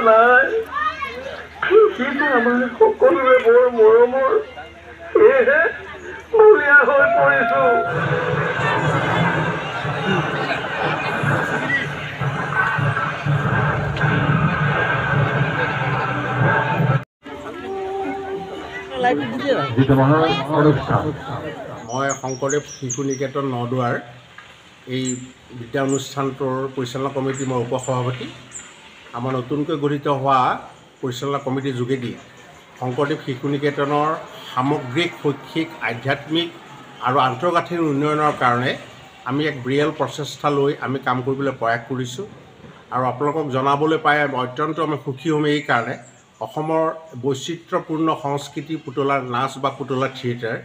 নাই কিন্তু আমাৰ সকলোৰে বৰ মৰমৰ সেয়েহে মূলীয়া হৈ পৰিছো মই শংকৰদেৱ শিশু নিকেতন নদুৱাৰ এই বিদ্যা অনুষ্ঠানটোৰ পৰিচালনা কমিটি মই উপসভাপতি আমাৰ নতুনকৈ গঠিত হোৱা পৰিচালনা কমিটিৰ যোগেদি শংকৰদেৱ শিশু নিকেতনৰ সামগ্ৰিক শৈক্ষিক আধ্যাত্মিক আৰু আন্তঃগাঁথনিৰ উন্নয়নৰ কাৰণে আমি এক বৃহৎ প্ৰচেষ্টা লৈ আমি কাম কৰিবলৈ প্ৰয়াস কৰিছোঁ আৰু আপোনালোকক জনাবলৈ পাই অত্যন্ত আমি সুখী হ'ম এই কাৰণে অসমৰ বৈচিত্ৰ্যপূৰ্ণ সংস্কৃতি পুতলাৰ নাচ বা পুতলা থিয়েটাৰ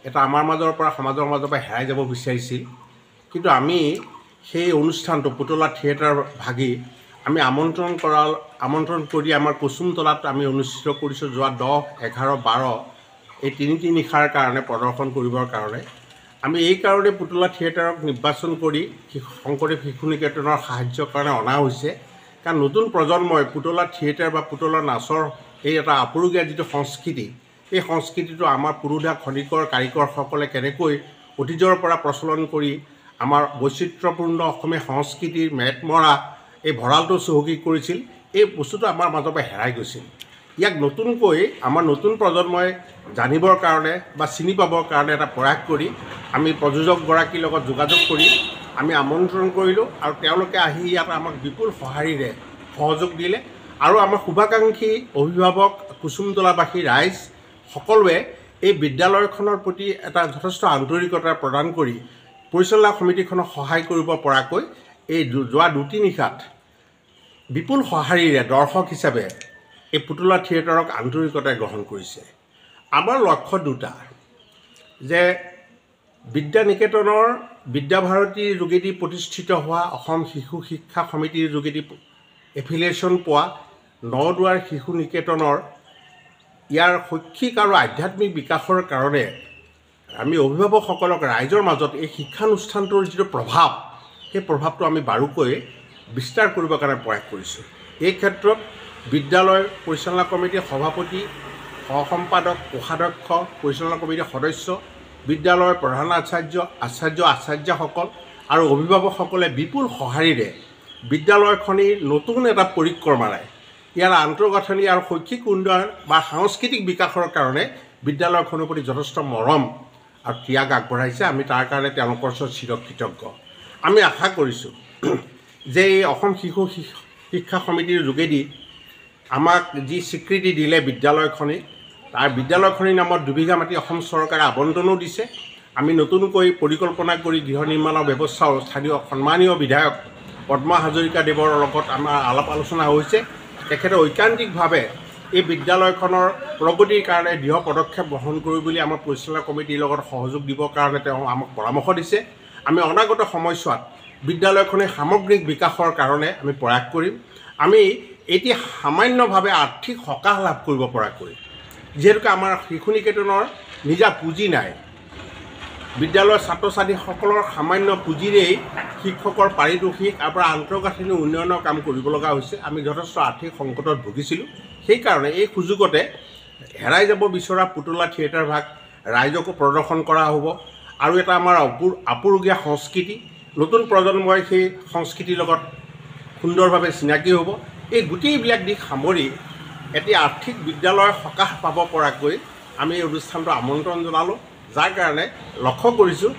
এটা আমাৰ মাজৰ পৰা সমাজৰ মাজৰ পৰা হেৰাই যাব বিচাৰিছিল কিন্তু আমি সেই অনুষ্ঠানটো পুতলা থিয়েটাৰ ভাগি আমি আমন্ত্ৰণ কৰি আমাৰ কুসুমতলাত আমি অনুষ্ঠিত কৰিছোঁ যোৱা 10, 11, 12 এই তিনিটি নিশাৰ কাৰণে প্ৰদৰ্শন কৰিবৰ কাৰণে আমি এই কাৰণে পুতলা থিয়েটাৰক নিৰ্বাচন কৰি শংকৰদেৱ শিশু নিকেতনৰ সাহায্যৰ কাৰণে অনা হৈছে কাৰণ নতুন প্ৰজন্মই পুতলা থিয়েটাৰ বা পুতলা নাচৰ এই এটা আপুৰুগীয়া যিটো সংস্কৃতি এই সংস্কৃতিটো আমাৰ পুৰুধা খনিকৰ কাৰিকৰসকলে কেনেকৈ অতীজৰ পৰা প্ৰচলন কৰি আমাৰ বৈচিত্ৰ্যপূৰ্ণ অসমীয়া সংস্কৃতিৰ মেটমৰা এই ভঁৰালটো চহকী কৰিছিল এই বস্তুটো আমাৰ মাজৰ পৰা হেৰাই গৈছিল ইয়াক নতুনকৈ আমাৰ নতুন প্ৰজন্মই জানিবৰ কাৰণে বা চিনি পাবৰ কাৰণে এটা প্ৰয়াস কৰি আমি প্ৰযোজকগৰাকীৰ লগত যোগাযোগ কৰি আমি আমন্ত্ৰণ কৰিলোঁ আৰু তেওঁলোকে আহি ইয়াত আমাক বিপুল সঁহাৰিৰে সহযোগ দিলে আৰু আমাৰ শুভাকাংক্ষী অভিভাৱক কুসুমতলাবাসী ৰাইজ সকলোৱে এই বিদ্যালয়খনৰ প্ৰতি এটা যথেষ্ট আন্তৰিকতা প্ৰদান কৰি পৰিচালনা সমিতিখনক সহায় কৰিব পৰাকৈ এই যোৱা 2-3 নিশাত বিপুল সঁহাৰিৰে দৰ্শক হিচাপে এই পুতলা থিয়েটাৰক আন্তৰিকতাৰে গ্ৰহণ কৰিছে আমাৰ লক্ষ্য দুটা যে বিদ্যা নিকেতনৰ বিদ্যাভাৰতীৰ যোগেদি প্ৰতিষ্ঠিত হোৱা অসম শিশু শিক্ষা সমিতিৰ যোগেদি এফিলিয়েশ্যন পোৱা নদুৱাৰ শিশু নিকেতনৰ ইয়াৰ শৈক্ষিক আৰু আধ্যাত্মিক বিকাশৰ কাৰণে আমি অভিভাৱকসকলক ৰাইজৰ মাজত এই শিক্ষানুষ্ঠানটোৰ যিটো প্ৰভাৱ সেই প্ৰভাৱটো আমি বাৰুকৈ বিস্তাৰ কৰিবৰ কাৰণে প্ৰয়াস কৰিছোঁ এই ক্ষেত্ৰত বিদ্যালয় পৰিচালনা কমিটিৰ সভাপতি সহসম্পাদক কোষাধ্যক্ষ পৰিচালনা কমিটিৰ সদস্য বিদ্যালয়ৰ প্ৰধান আচাৰ্যসকল আৰু অভিভাৱকসকলে বিপুল সঁহাৰিৰে বিদ্যালয়খনিৰ নতুন এটা পৰিক্ৰমাৰে ইয়াৰ আন্তঃগাঁথনি আৰু শৈক্ষিক উন্নয়ন বা সাংস্কৃতিক বিকাশৰ কাৰণে বিদ্যালয়খনৰ প্ৰতি যথেষ্ট মৰম আৰু ত্যাগ আগবঢ়াইছে আমি তাৰ কাৰণে তেওঁলোকৰ ওচৰত চিৰকৃতজ্ঞ আমি আশা কৰিছোঁ যে এই অসম শিশু শিক্ষা সমিতিৰ যোগেদি আমাক যি স্বীকৃতি দিলে বিদ্যালয়খনে তাৰ বিদ্যালয়খনিৰ নামত 2 বিঘা মাটি অসম চৰকাৰে আবণ্টনো দিছে আমি নতুনকৈ পৰিকল্পনা কৰি গৃহ নিৰ্মাণৰ ব্যৱস্থাও স্থানীয় সন্মানীয় বিধায়ক পদ্মা হাজৰিকাদেৱৰ লগত আমাৰ আলাপ আলোচনা হৈছে তেখেতে ঐকান্তিকভাৱে এই বিদ্যালয়খনৰ প্ৰগতিৰ কাৰণে দৃঢ় পদক্ষেপ গ্ৰহণ কৰি বুলি আমাৰ পৰিচালনা কমিটিৰ লগত সহযোগ দিবৰ কাৰণে তেওঁ আমাক পৰামৰ্শ দিছে আমি অনাগত সময়ছোৱাত বিদ্যালয়খনে সামগ্ৰিক বিকাশৰ কাৰণে আমি প্ৰয়াস কৰিম আমি এতিয়া সামান্যভাৱে আৰ্থিক সকাহ লাভ কৰিব পৰাকৈ যিহেতুকে আমাৰ শিশু নিকেতনৰ নিজা পুঁজি নাই বিদ্যালয়ৰ ছাত্ৰ ছাত্ৰীসকলৰ সামান্য পুঁজিৰেই শিক্ষকৰ পাৰিতোষিক আৰু আন্তঃগাঁথনি উন্নয়নৰ কাম কৰিব লগা হৈছে আমি যথেষ্ট আৰ্থিক সংকটত ভুগিছিলোঁ সেইকাৰণে এই সুযোগতে হেৰাই যাব বিচৰা পুতলা থিয়েটাৰ ভাগ ৰাইজকো প্ৰদৰ্শন কৰা হ'ব আৰু এটা আমাৰ আপুৰুগীয়া সংস্কৃতি নতুন প্ৰজন্মই সেই সংস্কৃতিৰ লগত সুন্দৰভাৱে চিনাকি হ'ব এই গোটেইবিলাক দিশ সামৰি এতিয়া আৰ্থিক বিদ্যালয় সকাহ পাব পৰাকৈ আমি এই অনুষ্ঠানটো আমন্ত্ৰণ জনালোঁ যাৰ কাৰণে লক্ষ্য কৰিছোঁ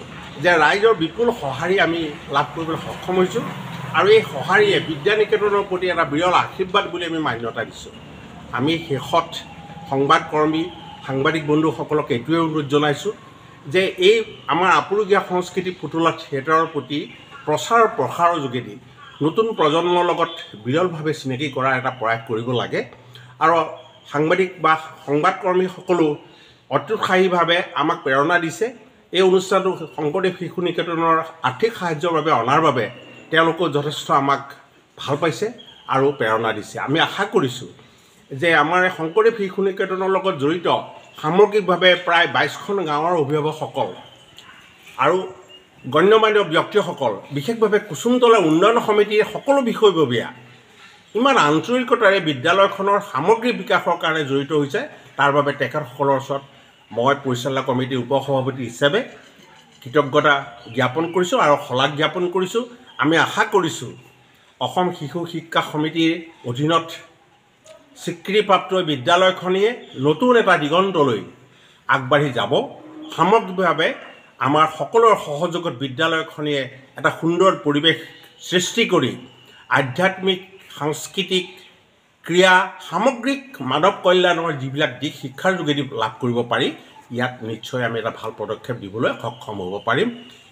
যে ৰাইজৰ বিপুল সঁহাৰি আমি লাভ কৰিবলৈ সক্ষম হৈছোঁ আৰু এই সঁহাৰিয়ে বিদ্যা নিকেতনৰ প্ৰতি এটা বিৰল আশীৰ্বাদ বুলি আমি মান্যতা দিছোঁ আমি শেষত সাংবাদিক বন্ধুসকলক এইটোৱে অনুৰোধ জনাইছোঁ যে এই আমাৰ আপুৰুগীয়া সংস্কৃতি পুতলা থিয়েটাৰৰ প্ৰতি প্ৰচাৰ প্ৰসাৰৰ যোগেদি নতুন প্ৰজন্মৰ লগত বিৰলভাৱে চিনাকি কৰাৰ এটা প্ৰয়াস কৰিব লাগে আৰু সাংবাদিক বা সংবাদকৰ্মীসকলেও অত্যুৎসাহীভাৱে আমাক প্ৰেৰণা দিছে এই অনুষ্ঠানটো শংকৰদেৱ শিশু নিকেতনৰ আৰ্থিক সাহায্যৰ বাবে অনাৰ বাবে তেওঁলোকেও যথেষ্ট আমাক ভাল পাইছে আৰু প্ৰেৰণা দিছে আমি আশা কৰিছোঁ যে আমাৰ শংকৰদেৱ শিশু নিকেতনৰ লগত জড়িত সামগ্ৰিকভাৱে প্ৰায় 22খন গাঁৱৰ অভিভাৱকসকল আৰু গণ্যমান্য ব্যক্তিসকল বিশেষভাৱে কুসুমতলা উন্নয়ন সমিতিৰ সকলো বিষয়ববীয়া ইমান আন্তৰিকতাৰে বিদ্যালয়খনৰ সামগ্ৰিক বিকাশৰ কাৰণে জড়িত হৈছে তাৰ বাবে তেখেতসকলৰ ওচৰত মই পৰিচালনা কমিটিৰ উপসভাপতি হিচাপে কৃতজ্ঞতা জ্ঞাপন কৰিছোঁ আৰু শলাগ জ্ঞাপন কৰিছোঁ। আমি আশা কৰিছোঁ অসম শিশু শিক্ষা সমিতিৰ অধীনত স্বীকৃতিপ্ৰাপ্ত বিদ্যালয়খনিয়ে নতুন এটা দিগন্তলৈ আগবাঢ়ি যাব। সামগ্ৰিকভাৱে আমাৰ সকলোৰে সহযোগত বিদ্যালয়খনিয়ে এটা সুন্দৰ পৰিৱেশ সৃষ্টি কৰি আধ্যাত্মিক, সাংস্কৃতিক, ক্ৰীড়া, সামগ্ৰিক মানৱ কল্যাণৰ যিবিলাক দিশ শিক্ষাৰ যোগেদি লাভ কৰিব পাৰি, ইয়াত নিশ্চয় আমি এটা ভাল পদক্ষেপ দিবলৈ সক্ষম হ'ব পাৰিম।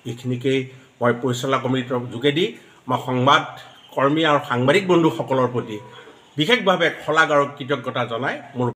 এইখিনিকেই মই পৰিচালনা কমিটিৰ যোগেদি মই সংবাদ কৰ্মী আৰু সাংবাদিক বন্ধুসকলৰ প্ৰতি বিশেষভাৱে শলাগ আৰু কৃতজ্ঞতা জনাই মোৰ